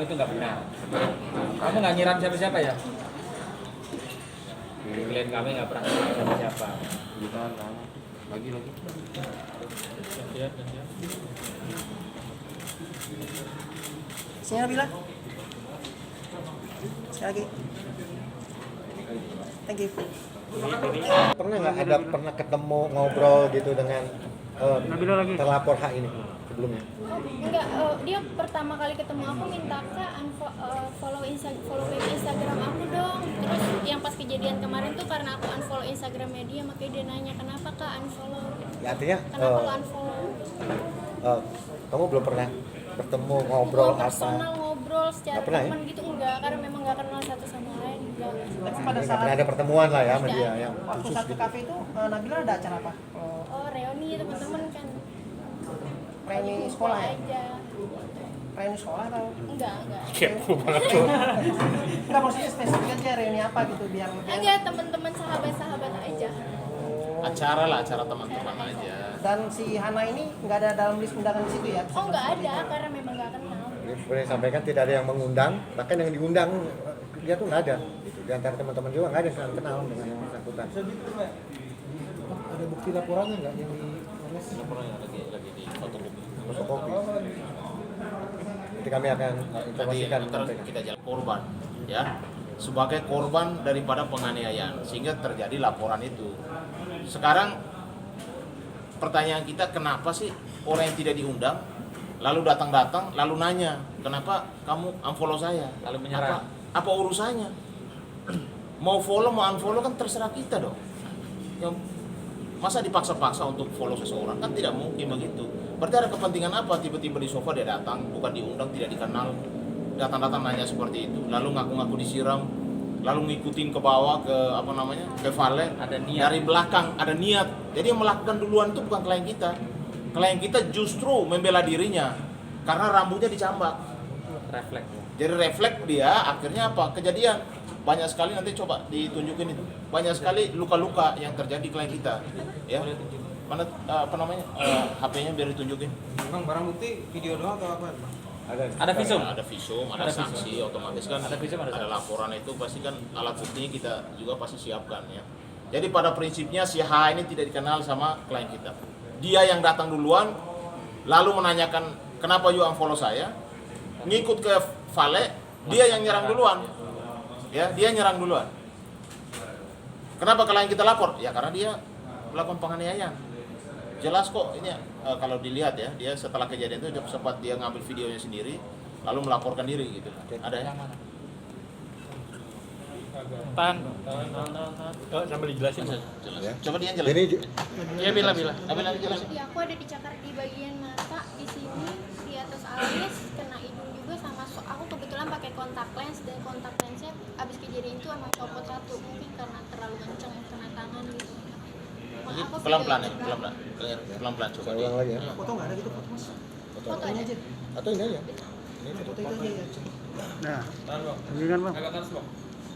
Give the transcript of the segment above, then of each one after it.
itu nggak benar. Kamu nggak nyiram siapa-siapa ya? Klien kami nggak pernah nyiram siapa-siapa. Lagi. Sini Nabila. Sekali lagi. Thank you. Pernah nggak ada pernah ketemu ngobrol gitu dengan terlapor hak ini sebelumnya? Enggak, dia pertama kali ketemu aku minta follow back Instagram aku dong. Terus yang pas kejadian kemarin tuh karena aku unfollow Instagramnya dia, makanya dia nanya kenapa kak unfollow. Ya, artinya Kenapa lo unfollow? kamu belum pernah bertemu ngobrol apa? Personal ngobrol secara Nggak pernah, teman gitu enggak, karena memang nggak kenal satu sama lain enggak. Tapi pada Nggak saat pernah ada pertemuan lah ya sama Tidak dia ada. yang waktu khusus saat ke gitu. kafe itu Nabila ada acara apa? Oh reuni teman-teman kan. Reuni Lagi sekolah kumpul ya? aja. Reuni sekolah atau? Enggak. Kepo banget tuh. Enggak, maksudnya spesifik aja reuni apa gitu biar Enggak, teman-teman sahabat-sahabat aja. Acara teman-teman aja. Dan si Hana ini nggak ada dalam list undangan di situ ya? Oh enggak ada, karena memang nggak kenal. Jadi boleh sampaikan tidak ada yang mengundang, bahkan yang diundang dia tuh nggak ada. Gitu. Di antara teman-teman juga nggak ada yang saling kenal dengan yang bersangkutan. Ada bukti laporannya nggak yang di Laporannya lagi di fotokopi? Jadi kami akan informasikan nanti sampaikan. kita jalan korban ya sebagai korban daripada penganiayaan sehingga terjadi laporan itu. Sekarang pertanyaan kita, kenapa sih orang yang tidak diundang lalu datang lalu nanya kenapa kamu unfollow saya, Lalu menyerang. apa urusannya? Mau follow mau unfollow kan terserah kita dong. Yang masa dipaksa-paksa untuk follow seseorang, kan tidak mungkin begitu. Berarti ada kepentingan apa tiba-tiba di sofa dia datang, bukan diundang, tidak dikenal, datang-datang nanya seperti itu, lalu ngaku-ngaku disiram, lalu ngikutin ke bawah ke valet, Ada niat. dari belakang ada niat. Jadi yang melakukan duluan itu bukan klien kita. Klien kita justru membela dirinya karena rambutnya dicambak. Refleks. Jadi refleks dia, akhirnya apa? Kejadian banyak sekali, nanti coba ditunjukin itu. Banyak sekali luka-luka yang terjadi klien kita. Ya. Mana HP-nya biar ditunjukin. Bang, barang bukti video doang atau apa? Ada visum. Ada visum, ada Ada sanksi, otomatis kan Ada visum, ada sanksi. laporan itu pasti kan alat buktinya kita juga pasti siapkan ya. Jadi pada prinsipnya si H ini tidak dikenal sama klien kita. Dia yang datang duluan, lalu menanyakan kenapa you unfollow saya, ngikut ke valet, dia yang nyerang duluan. Ya, dia nyerang duluan. Kenapa klien kita lapor? Ya karena dia melakukan penganiayaan. Jelas kok ini kalau dilihat ya, dia setelah kejadian itu sempat dia ngambil videonya sendiri lalu melaporkan diri gitu. Ada ya? Tahan. Oh, sambil dijelasin. Jelas. Ya. Coba dia jelasin. Jadi Iya, bila. Apa jelasin? Ya aku ada dicakar di bagian mata, di sini, di atas alis, kena hidung juga sama aku kebetulan pakai kontak lens dan kontak lensnya abis kejadian itu emang copot satu, mungkin karena terlalu kenceng kena tangan gitu. Jadi Aku pelan-pelan ya, video pelan-pelan coba saya ulang lagi ya. foto nggak ada gitu foto mas? foto Fotonya aja. aja. Atau ini aja. Ini Foto itu aja ya. Nah, Ini bang. agak atas bang.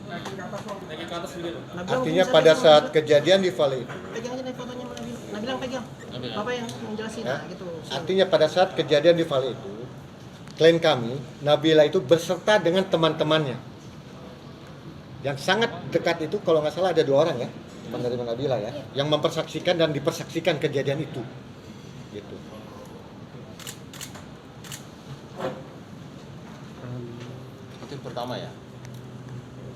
Lagi ke atas dulu. Nabila Artinya mungkin bisa pada pegang, saat Nabila. kejadian di Vale itu. Pegang aja nih fotonya Nabila. Nabila yang pegang. Nabila. Bapak yang menjelasin Ya. gitu. Artinya pada saat kejadian di Vale itu, klien kami, Nabila itu berserta dengan teman-temannya. Yang sangat dekat itu kalau nggak salah ada 2 orang ya, teman dari Nabila ya, yang mempersaksikan dan dipersaksikan kejadian itu. Gitu. Itu yang pertama ya.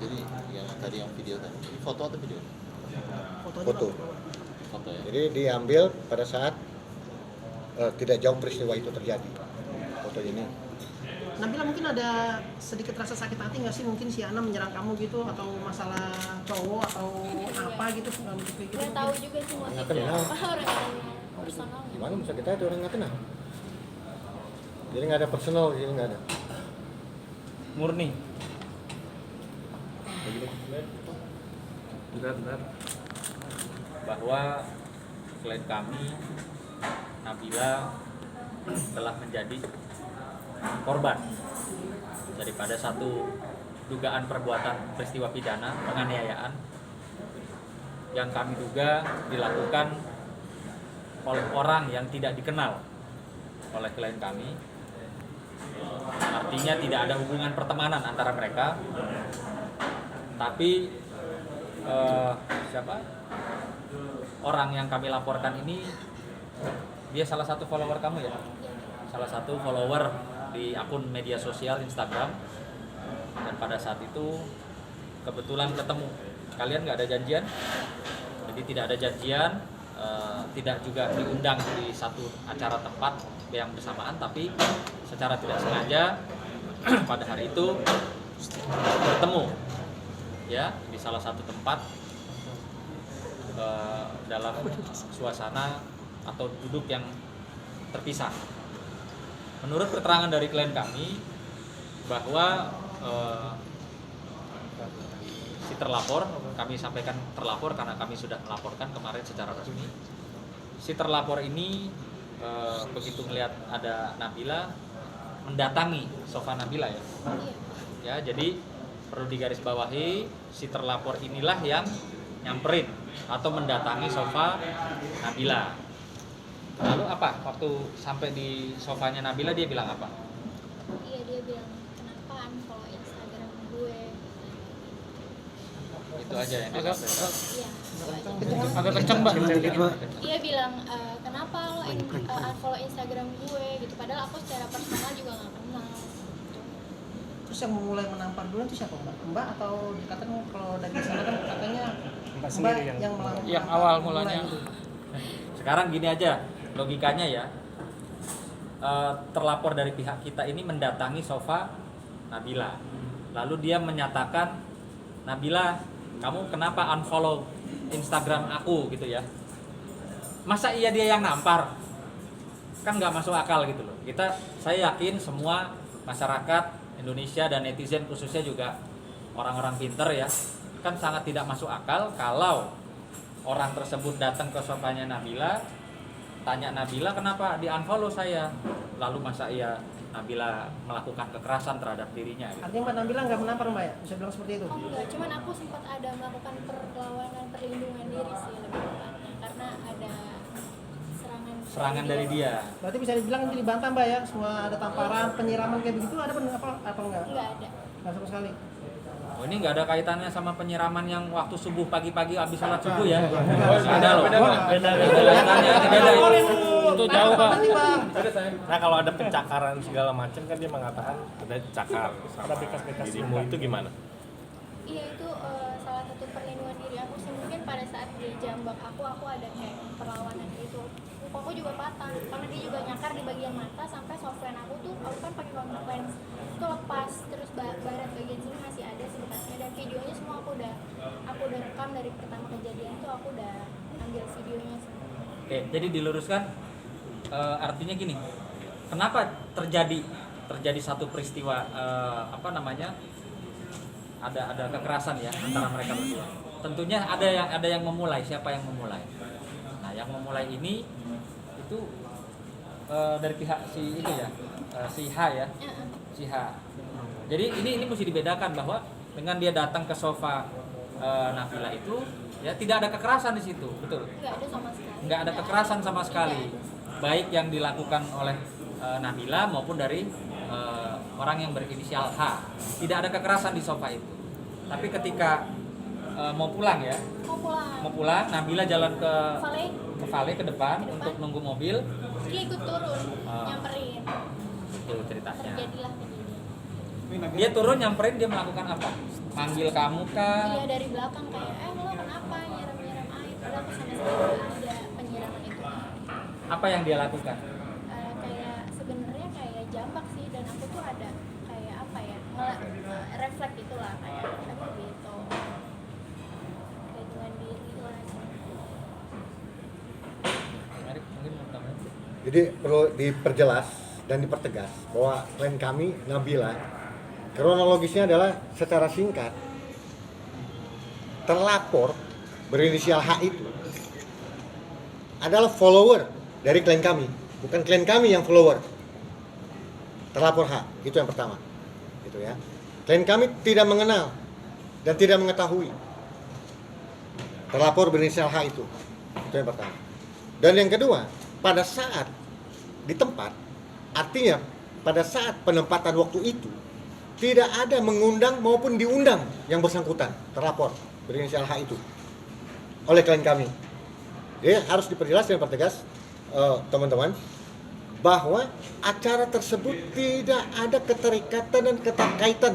Jadi yang tadi yang video tadi. Ini foto atau video? Foto. aja, Foto. Pak. Foto ya. Jadi diambil pada saat tidak jauh peristiwa itu terjadi. Foto ini. Nabila mungkin ada sedikit rasa sakit hati nggak sih, mungkin si Ana menyerang kamu gitu, atau masalah cowok atau apa gitu, nggak begitu gitu. Nggak tahu juga sih Nggak motifnya kenal. apa orang yang personal. Gimana bisa kita itu orang nggak kenal? Jadi nggak ada personal, jadi nggak ada. Murni. Bentar. Bahwa klien kami Nabila telah menjadi korban daripada satu dugaan perbuatan peristiwa pidana penganiayaan yang kami duga dilakukan oleh orang yang tidak dikenal oleh klien kami Artinya tidak ada hubungan pertemanan antara mereka. Tapi orang yang kami laporkan ini dia salah satu follower kamu ya? Salah satu follower di akun media sosial Instagram. Dan pada saat itu kebetulan ketemu. Kalian nggak ada janjian, jadi tidak ada janjian, tidak juga diundang di satu acara tempat yang bersamaan, tapi secara tidak sengaja pada hari itu bertemu ya di salah satu tempat dalam suasana atau duduk yang terpisah. Menurut keterangan dari klien kami bahwa si terlapor, kami sampaikan terlapor karena kami sudah melaporkan kemarin secara resmi. Si terlapor ini begitu melihat ada Nabila mendatangi sofa Nabila ya. Ya, jadi perlu digarisbawahi si terlapor inilah yang nyamperin atau mendatangi sofa Nabila. Lalu apa? Waktu sampai di sofanya Nabila dia bilang apa? Iya, dia bilang kenapa unfollow Instagram gue. Itu aja yang dia sampaikan. Iya, Agak kenceng, Mbak. dia bilang kenapa lo unfollow Instagram gue gitu, padahal aku secara personal juga nggak kenal. Terus yang mulai menampar duluan itu siapa, Mbak? Mbak atau dikatakan kalau dari sana kan katanya Mbak yang melakukan yang awal mulanya. Sekarang gini aja logikanya ya, terlapor dari pihak kita ini mendatangi sofa Nabila, lalu dia menyatakan, Nabila, kamu kenapa unfollow Instagram aku gitu ya? Masa iya dia yang nampar? Kan nggak masuk akal gitu loh. Saya yakin semua masyarakat Indonesia dan netizen khususnya juga orang-orang pinter ya, kan sangat tidak masuk akal kalau orang tersebut datang ke sofanya Nabila, tanya Nabila kenapa di unfollow saya, lalu masa iya Nabila melakukan kekerasan terhadap dirinya gitu. Artinya Mbak Nabila nggak menampar, Mbak ya? Bisa bilang seperti itu? Oh enggak, cuman aku sempat ada melakukan perlawanan perlindungan diri sih lebih tepatnya, karena ada Serangan dari dia. Berarti bisa dibilang ini dibantah, Mbak ya? Semua ada tamparan, penyiraman kayak begitu ada apa enggak? Enggak ada. Nggak sama sekali. Oh, ini nggak ada kaitannya sama penyiraman yang waktu subuh pagi-pagi habis sholat subuh ya? Nggak ada loh. Beda kaitannya, ini beda itu. Itu jauh, Pak. Nah, kalau ada pencakaran segala macam kan dia mengatakan ada cakar sama dirimu, itu gimana? Iya, itu salah satu perlindungan diri aku sih. Mungkin pada saat dia jambak aku ada kayak perlawanan gitu. Muka aku juga patah karena dia juga nyakar di bagian mata, sampai softline aku kan pakai contact lens itu lepas, terus barat bagian sini masih ada sih bekasnya, dan videonya semua aku udah rekam dari pertama kejadian itu, aku udah ambil videonya semua. Oke, jadi diluruskan, artinya gini, kenapa terjadi satu peristiwa ada kekerasan ya antara mereka berdua. Tentunya ada yang memulai. Siapa yang memulai? Nah, yang memulai ini itu dari pihak si itu ya, si H ya, si H. Jadi ini mesti dibedakan bahwa dengan dia datang ke sofa Nabila itu ya tidak ada kekerasan di situ, betul? Nggak ada sama sekali. Nggak ada kekerasan sama sekali, baik yang dilakukan oleh Nabila maupun dari orang yang berinisial H. Tidak ada kekerasan di sofa itu. Tapi ketika mau pulang, Nabila jalan ke Vale ke depan untuk nunggu mobil. Dia ikut turun, nyamperin. Itu ceritanya. Terjadilah kejadian. Dia turun nyamperin, dia melakukan apa? Manggil kamu kah? Iya, dari belakang kayak, lo kenapa nyiram air? Padahal aku sama sekali nggak ada penyiraman itu. Apa yang dia lakukan? Kayak sebenarnya kayak jambak sih, dan aku tuh ada kayak apa ya, refleks itulah kayak aduh gitu, perlindungan diri lah. Mungkin mau tambahin. Jadi perlu diperjelas dan dipertegas bahwa klien kami Nabila, kronologisnya adalah secara singkat, terlapor berinisial H itu adalah follower dari klien kami, bukan klien kami yang follower. Terlapor H, itu yang pertama, gitu ya. Klien kami tidak mengenal dan tidak mengetahui terlapor berinisial H itu yang pertama. Dan yang kedua, pada saat di tempat, artinya pada saat penempatan waktu itu tidak ada mengundang maupun diundang yang bersangkutan terlapor berinisial H itu oleh klien kami. Jadi harus diperjelas dan pertegas teman-teman bahwa acara tersebut tidak ada keterikatan dan keterkaitan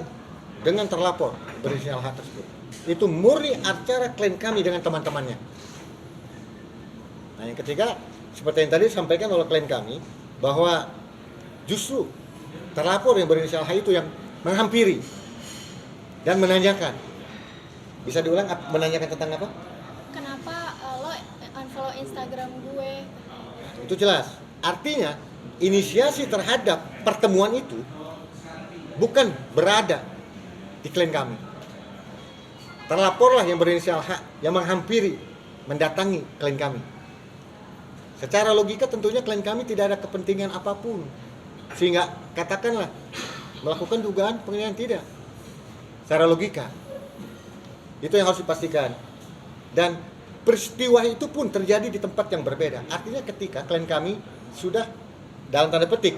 dengan terlapor berinisial H tersebut. Itu murni acara klien kami dengan teman-temannya. Nah, yang ketiga, seperti yang tadi disampaikan oleh klien kami, bahwa justru terlapor yang berinisial H itu yang menghampiri dan menanyakan. Bisa diulang, menanyakan tentang apa? Kenapa lo unfollow Instagram gue? Itu jelas. Artinya, inisiasi terhadap pertemuan itu bukan berada di klien kami. Terlaporlah yang berinisial H yang menghampiri, mendatangi klien kami. Secara logika tentunya klien kami tidak ada kepentingan apapun, sehingga katakanlah melakukan dugaan penganiayaan, tidak. Secara logika itu yang harus dipastikan. Dan peristiwa itu pun terjadi di tempat yang berbeda. Artinya ketika klien kami sudah dalam tanda petik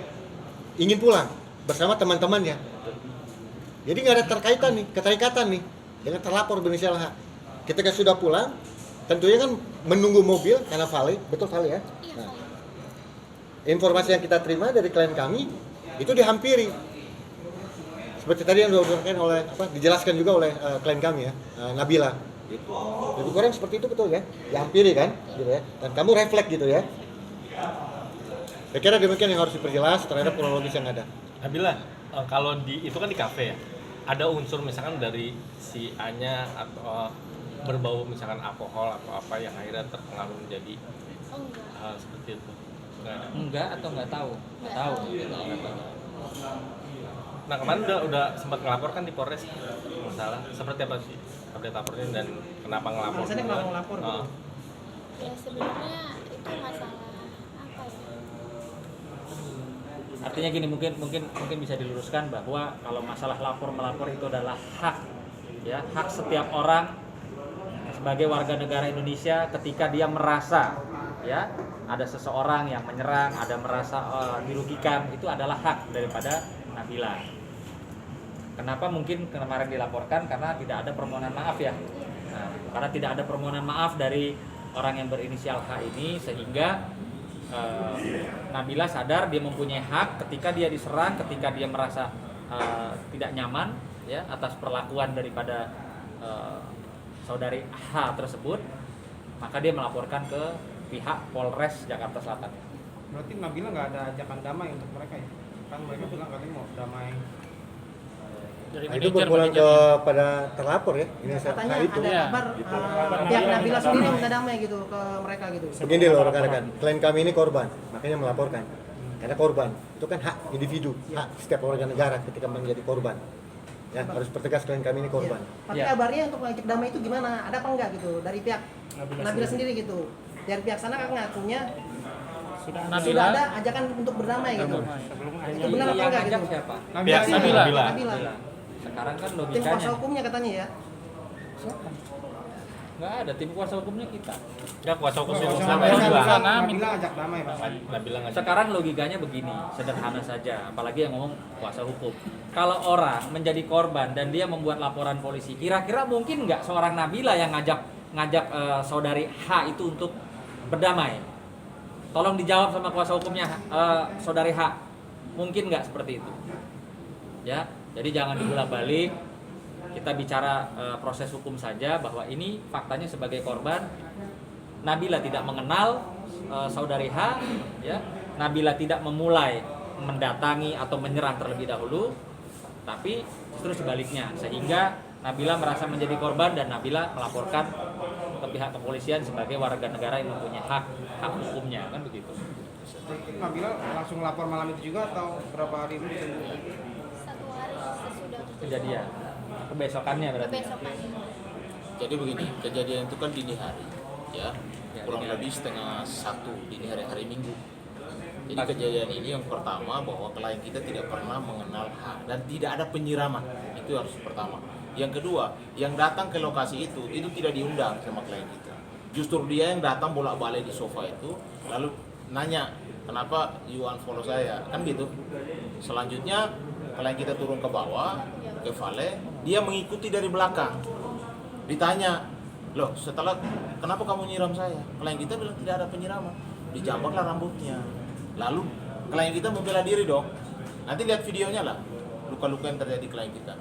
ingin pulang bersama teman-temannya, jadi nggak ada keterikatan nih dengan terlapor berinisial H. Ketika sudah pulang, tentunya kan menunggu mobil karena Vale, betul Vale ya? Nah, informasi yang kita terima dari klien kami itu dihampiri. Seperti tadi yang dijelaskan juga oleh klien kami ya, Nabila. Gitu. Lebih kurang seperti itu betul ya? Dihampiri kan, gitu ya? Dan kamu refleks gitu ya? Saya kira demikian yang harus diperjelas terhadap kronologis yang ada. Nabila, kalau itu kan di kafe ya, ada unsur misalkan dari si A-nya atau berbau misalkan alkohol atau apa yang akhirnya terpengaruh menjadi Oh enggak. hal seperti itu? Enggak atau nggak tahu? Nggak tahu. Nah kemarin udah sempat ngelapor kan di Polres masalah seperti apa sih update lapornya dan kenapa ngelapor? Alasannya kenapa ngelapor gitu? Ya sebenarnya itu masalah apa ya? Artinya gini, mungkin bisa diluruskan bahwa kalau masalah lapor melapor itu adalah hak, ya, hak setiap orang sebagai warga negara Indonesia ketika dia merasa, ya, ada seseorang yang menyerang, ada merasa dirugikan, itu adalah hak daripada Nabila. Kenapa mungkin kemarin dilaporkan? Karena tidak ada permohonan maaf ya. Nah, karena tidak ada permohonan maaf dari orang yang berinisial H ini, sehingga Nabila sadar dia mempunyai hak ketika dia diserang, ketika dia merasa tidak nyaman ya atas perlakuan daripada saudari H tersebut, maka dia melaporkan ke pihak Polres Jakarta Selatan. Berarti Nabila nggak ada ajakan damai untuk mereka ya? Kan mereka bilang katanya mau damai. Nah, itu berpulang kepada terlapor ya. Ini Katanya itu. ada kabar pihak Nabila sendiri yang minta damai gitu ke mereka gitu. Begini loh rekan-rekan, klien kami ini korban, makanya melaporkan. Karena korban itu kan hak individu, hak setiap warga negara ketika menjadi korban. Ya, harus pertegas klien kami ini korban. Tapi kabarnya untuk ngajak damai itu gimana? Ada apa enggak gitu dari pihak Nabila sendiri gitu? Dari pihak sana kan ngakunya sudah ada ajakan untuk berdamai gitu. Itu benar apa enggak gitu? Siapa? Pihak Nabila. Nabila. Sekarang kan Tim logikanya kuasa hukumnya katanya ya. nggak ada, tim kuasa hukumnya kita. Ya kuasa hukum Nabila ajak damai Pak. Nabila ngajak. Sekarang logikanya begini, sederhana saja, apalagi yang ngomong kuasa hukum. Kalau orang menjadi korban dan dia membuat laporan polisi, kira-kira mungkin nggak seorang Nabila yang ngajak saudari H itu untuk berdamai? Tolong dijawab sama kuasa hukumnya saudari H. Mungkin nggak seperti itu? Ya, jadi jangan dibolak-balik. Kita bicara proses hukum saja, bahwa ini faktanya sebagai korban Nabila tidak mengenal saudari H, ya. Nabila tidak memulai mendatangi atau menyerang terlebih dahulu, tapi justru sebaliknya, sehingga Nabila merasa menjadi korban dan Nabila melaporkan ke pihak kepolisian sebagai warga negara yang mempunyai hak hukumnya, kan begitu. Nabila langsung lapor malam itu juga atau berapa hari itu? 1 hari sesudah Kejadian kebesokannya berarti. kebesokannya. Jadi begini, kejadian itu kan dini hari, ya, Ya, kurang dini hari. lebih setengah 1 dini hari Minggu. Jadi kejadian ini yang pertama bahwa klien kita tidak pernah mengenal H dan tidak ada penyiraman, itu harus pertama. Yang kedua, yang datang ke lokasi itu tidak diundang sama klien kita. Justru dia yang datang bolak-balik di sofa itu, lalu nanya kenapa you unfollow saya, kan gitu. Selanjutnya klien kita turun ke bawah, ke vale, dia mengikuti dari belakang. Ditanya, loh setelah kenapa kamu nyiram saya? Klien kita bilang tidak ada penyiraman. Dijambaklah rambutnya. Lalu klien kita membela diri dong. Nanti lihat videonya lah, luka-luka yang terjadi klien kita.